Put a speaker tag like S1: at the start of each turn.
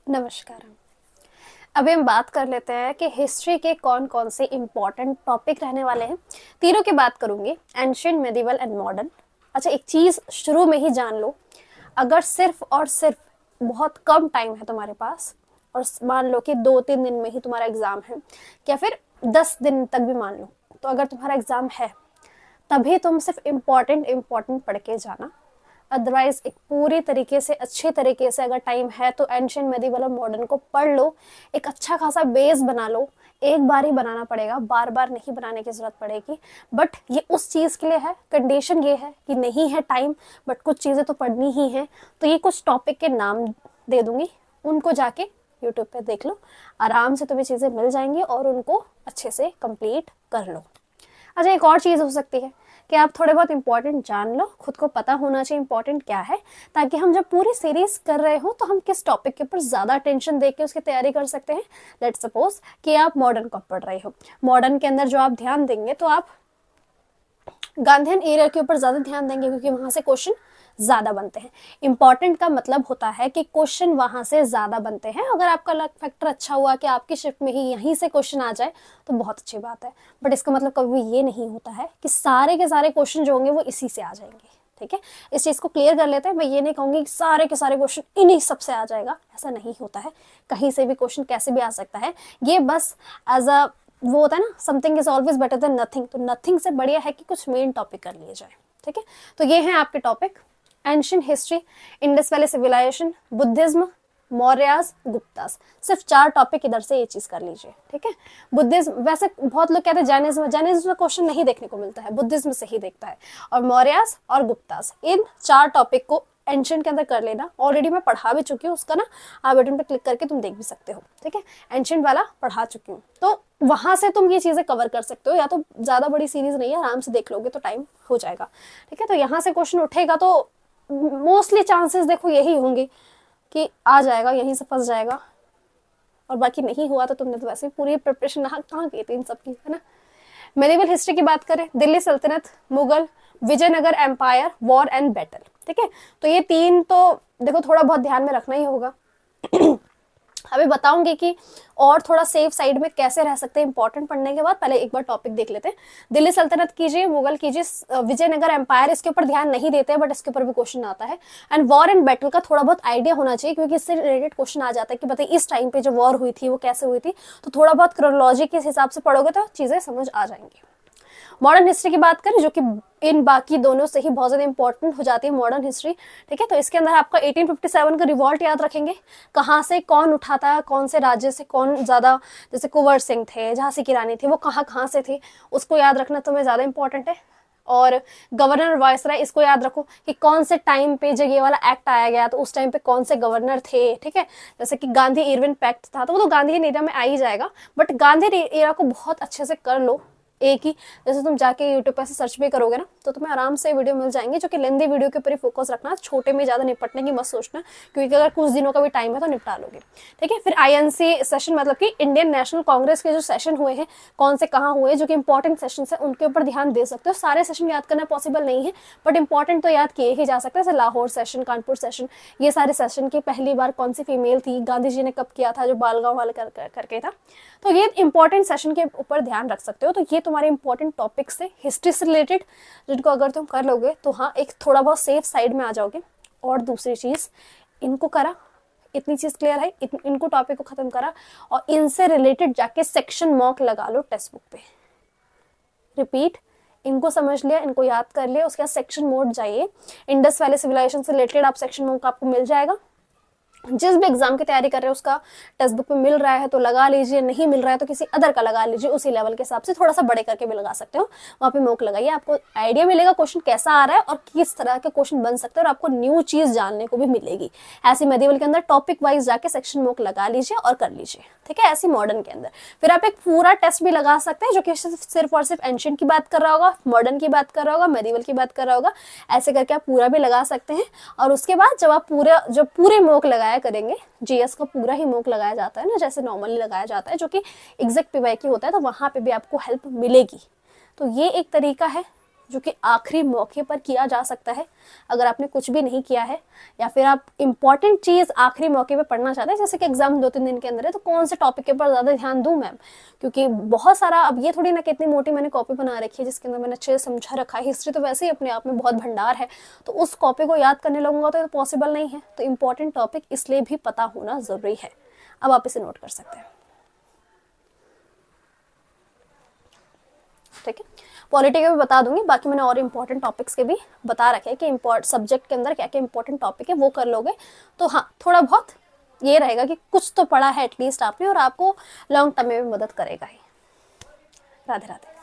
S1: नमस्कार। अभी हम बात कर लेते हैं कि हिस्ट्री के कौन कौन से इम्पोर्टेंट टॉपिक रहने वाले हैं। तीनों की बात करूंगी, एंशिएंट, मेडिवल एंड मॉडर्न। अच्छा, एक चीज शुरू में ही जान लो, अगर सिर्फ और सिर्फ बहुत कम टाइम है तुम्हारे पास और मान लो कि 2-3 दिन में ही तुम्हारा एग्जाम है, या फिर 10 दिन तक भी मान लो, तो अगर तुम्हारा एग्जाम है तभी तुम सिर्फ इम्पोर्टेंट पढ़ के जाना। अदरवाइज एक पूरी तरीके से अच्छे तरीके से अगर टाइम है तो एंशिएंट, मेडिवल और मॉडर्न को पढ़ लो, एक अच्छा खासा बेस बना लो। एक बार ही बनाना पड़ेगा, बार बार नहीं बनाने की जरूरत पड़ेगी। बट ये उस चीज के लिए है, कंडीशन ये है कि नहीं है टाइम बट कुछ चीजें तो पढ़नी ही है। तो ये कुछ टॉपिक के नाम दे दूंगी, उनको जाके यूट्यूब पे देख लो, आराम से तुम्हें चीजें मिल जाएंगी और उनको अच्छे से कंप्लीट कर लो। अच्छा, एक और चीज हो सकती है कि आप थोड़े बहुत इंपॉर्टेंट जान लो, खुद को पता होना चाहिए इंपॉर्टेंट क्या है, ताकि हम जब पूरी सीरीज कर रहे हो तो हम किस टॉपिक के ऊपर ज्यादा अटेंशन दे के उसकी तैयारी कर सकते हैं। लेट्स सपोज कि आप मॉडर्न को पढ़ रहे हो, मॉडर्न के अंदर जो आप ध्यान देंगे तो आप गांधीयन एरिया के ऊपर ज्यादा ध्यान देंगे, क्योंकि वहां से क्वेश्चन ज्यादा बनते हैं। इंपॉर्टेंट का मतलब होता है कि क्वेश्चन वहां से ज्यादा बनते हैं। अगर आपका लक फैक्टर अच्छा हुआ कि आपकी शिफ्ट में ही यहीं से क्वेश्चन आ जाए तो बहुत अच्छी बात है, बट इसका मतलब कभी भी ये नहीं होता है कि सारे के सारे क्वेश्चन जो होंगे वो इसी से आ जाएंगे। ठीक है, इस चीज को क्लियर कर लेते हैं। मैं ये नहीं कहूंगी कि सारे के सारे क्वेश्चन इन्हीं सबसे आ जाएगा, ऐसा नहीं होता है। कहीं से भी क्वेश्चन कैसे भी आ सकता है। ये बस एज अ वो होता है ना, something is always better than nothing, तो नथिंग से बढ़िया है कि कुछ मेन टॉपिक कर लिए जाए। ठीक है, तो ये है आपके topic, ancient history, Indus valley civilisation, Buddhism, Mauryas, Guptas. सिर्फ 4 टॉपिक इधर से ये चीज कर लीजिए। ठीक है, बुद्धिज्म, वैसे बहुत लोग कहते हैं जैनिज्म में क्वेश्चन नहीं देखने को मिलता है, बुद्धिज्म से ही देखता है। और मौर्यास और गुप्तास, इन 4 टॉपिक को एंशिएंट के अंदर कर लेना। ऑलरेडी मैं पढ़ा भी चुकी हूँ उसका ना, आप बटन पे क्लिक करके तुम देख भी सकते हो। ठीक है, एंशिएंट वाला पढ़ा चुकी हूँ, तो वहां से तुम ये चीजें कवर कर सकते हो। या तो ज्यादा बड़ी सीरीज नहीं है, आराम से देख लोगे तो टाइम हो जाएगा। ठीक है, तो यहाँ से क्वेश्चन उठेगा तो मोस्टली चांसेस देखो यही होंगे कि आ जाएगा, यहीं से फंस जाएगा। और बाकी नहीं हुआ तो तुमने तो वैसे पूरी प्रिपरेशन कहाँ की थी इन सब की, है ना। मेडिवल हिस्ट्री की बात करें, दिल्ली सल्तनत, Mughal, Vijayanagara empire, war and battle. ठीक है, तो ये 3 तो देखो थोड़ा बहुत ध्यान में रखना ही होगा। अभी बताऊंगी कि और थोड़ा सेफ साइड में कैसे रह सकते हैं इंपॉर्टेंट पढ़ने के बाद। पहले एक बार टॉपिक देख लेते हैं। दिल्ली सल्तनत कीजिए, मुगल कीजिए, विजयनगर एम्पायर, इसके ऊपर ध्यान नहीं देते हैं बट इसके ऊपर भी क्वेश्चन आता है। एंड वॉर एंड बैटल का थोड़ा बहुत आइडिया होना चाहिए, क्योंकि इससे रिलेटेड क्वेश्चन आ जाता है कि बताइए इस टाइम पे जो वॉर हुई थी वो कैसे हुई थी। तो थोड़ा बहुत क्रोनोलॉजी के हिसाब से पढ़ोगे तो चीजें समझ आ जाएंगी। मॉडर्न हिस्ट्री की बात करें, जो कि इन बाकी दोनों से ही बहुत ज्यादा इंपॉर्टेंट हो जाती है मॉडर्न हिस्ट्री। ठीक है, तो इसके अंदर आपका 1857 का रिवॉल्ट याद रखेंगे, कहाँ से कौन उठा था, कौन से राज्य से कौन ज्यादा, जैसे कुंवर सिंह थे, झांसी की रानी थी, वो कहाँ कहाँ से थे, उसको याद रखना तुम्हें ज्यादा इंपॉर्टेंट है। और गवर्नर वायसराय, इसको याद रखो कि कौन से टाइम पे जब ये वाला एक्ट आया गया तो उस टाइम पे कौन से गवर्नर थे। ठीक है, जैसे कि गांधी इरविन पैक्ट था तो वो तो गांधी एरा में आ ही जाएगा, बट गांधी एरा को बहुत अच्छे से कर लो। एक ही, जैसे तुम जाके यूट्यूब पे से सर्च भी करोगे ना तो तुम्हें आराम से वीडियो मिल जाएंगे, जो कि लेंदी वीडियो के ऊपर ही फोकस रखना, छोटे में ज्यादा निपटने की मत सोचना, क्योंकि अगर कुछ दिनों का भी टाइम है तो निपटा लोगे। ठीक है, फिर आईएनसी सेशन, मतलब कि इंडियन नेशनल कांग्रेस के जो सेशन हुए हैं, कौन से कहाँ हुए, जो कि इंपॉर्टेंट सेशन है, उनके ऊपर ध्यान दे सकते हो। सारे सेशन याद करना पॉसिबल नहीं है, बट इंपॉर्टेंट तो याद किए ही जा सकते हैं, जैसे लाहौर सेशन, कानपुर सेशन, ये सारे सेशन की पहली बार कौन सी फीमेल थी, गांधी जी ने कब किया था, जो बालगांव वाले करके था। तो ये इंपॉर्टेंट सेशन के ऊपर ध्यान रख सकते हो। तो ये तुम्हारे इंपॉर्टेंट टॉपिक्स है हिस्ट्री से रिलेटेड, जिनको अगर तुम कर लोगे तो हाँ एक थोड़ा बहुत सेफ साइड में आ जाओगे। और दूसरी चीज, इनको करा, इतनी चीज क्लियर है, इनको टॉपिक को खत्म करा और इनसे रिलेटेड जाके सेक्शन मॉक लगा लो टेक्स्ट बुक पे। रिपीट, इनको समझ लिया, इनको याद कर लिया, उसके बाद सेक्शन मोड जाइए। इंडस वैली सिविलाइजेशन से रिलेटेड आप सेक्शन मोड आपको मिल जाएगा। जिस भी एग्जाम की तैयारी कर रहे हो उसका टेक्स्ट बुक में मिल रहा है तो लगा लीजिए, नहीं मिल रहा है तो किसी अदर का लगा लीजिए, उसी लेवल के हिसाब से थोड़ा सा बड़े करके भी लगा सकते हो। वहां पे मॉक लगाइए, आपको आइडिया मिलेगा क्वेश्चन कैसा आ रहा है और किस तरह के क्वेश्चन बन सकते हैं, और आपको न्यू चीज जानने को भी मिलेगी। ऐसे मेडिवल के अंदर टॉपिक वाइज जाके सेक्शन मॉक लगा लीजिए और कर लीजिए। ठीक है, ऐसी मॉडर्न के अंदर फिर आप एक पूरा टेस्ट भी लगा सकते हैं, जो कि सिर्फ और सिर्फ एंशिएंट की बात कर रहा होगा, मॉडर्न की बात कर रहा होगा, मेडिवल की बात कर रहा होगा। ऐसे करके आप पूरा भी लगा सकते हैं। और उसके बाद जब आप पूरे मॉक लगाया करेंगे, जीएस का पूरा ही मॉक लगाया जाता है ना, जैसे नॉर्मली लगाया जाता है, जो कि एग्जैक्ट पीवाई की होता है, तो वहां पे भी आपको हेल्प मिलेगी। तो ये एक तरीका है जो कि आखिरी मौके पर किया जा सकता है अगर आपने कुछ भी नहीं किया है, या फिर आप इंपॉर्टेंट चीज़ आखिरी मौके पे पढ़ना चाहते हैं, जैसे कि एग्जाम 2-3 दिन के अंदर है, तो कौन से टॉपिक के ऊपर ज़्यादा ध्यान दूं मैम, क्योंकि बहुत सारा, अब ये थोड़ी ना कि इतनी मोटी मैंने कॉपी बना रखी है जिसके अंदर मैंने अच्छे से समझा रखा है। हिस्ट्री तो वैसे ही अपने आप में बहुत भंडार है, तो उस कॉपी को याद करने लगूंगा तो पॉसिबल नहीं है। तो इंपॉर्टेंट टॉपिक इसलिए भी पता होना ज़रूरी है। अब आप इसे नोट कर सकते हैं, ठीक है। पॉलिटी के भी बता दूंगी, बाकी मैंने और इंपॉर्टेंट टॉपिक्स के भी बता रखे हैं कि सब्जेक्ट के अंदर क्या क्या इंपॉर्टेंट टॉपिक है, वो कर लोगे तो हाँ थोड़ा बहुत ये रहेगा कि कुछ तो पढ़ा है एटलीस्ट आपने, और आपको लॉन्ग टर्म में भी मदद करेगा ही। राधे राधे।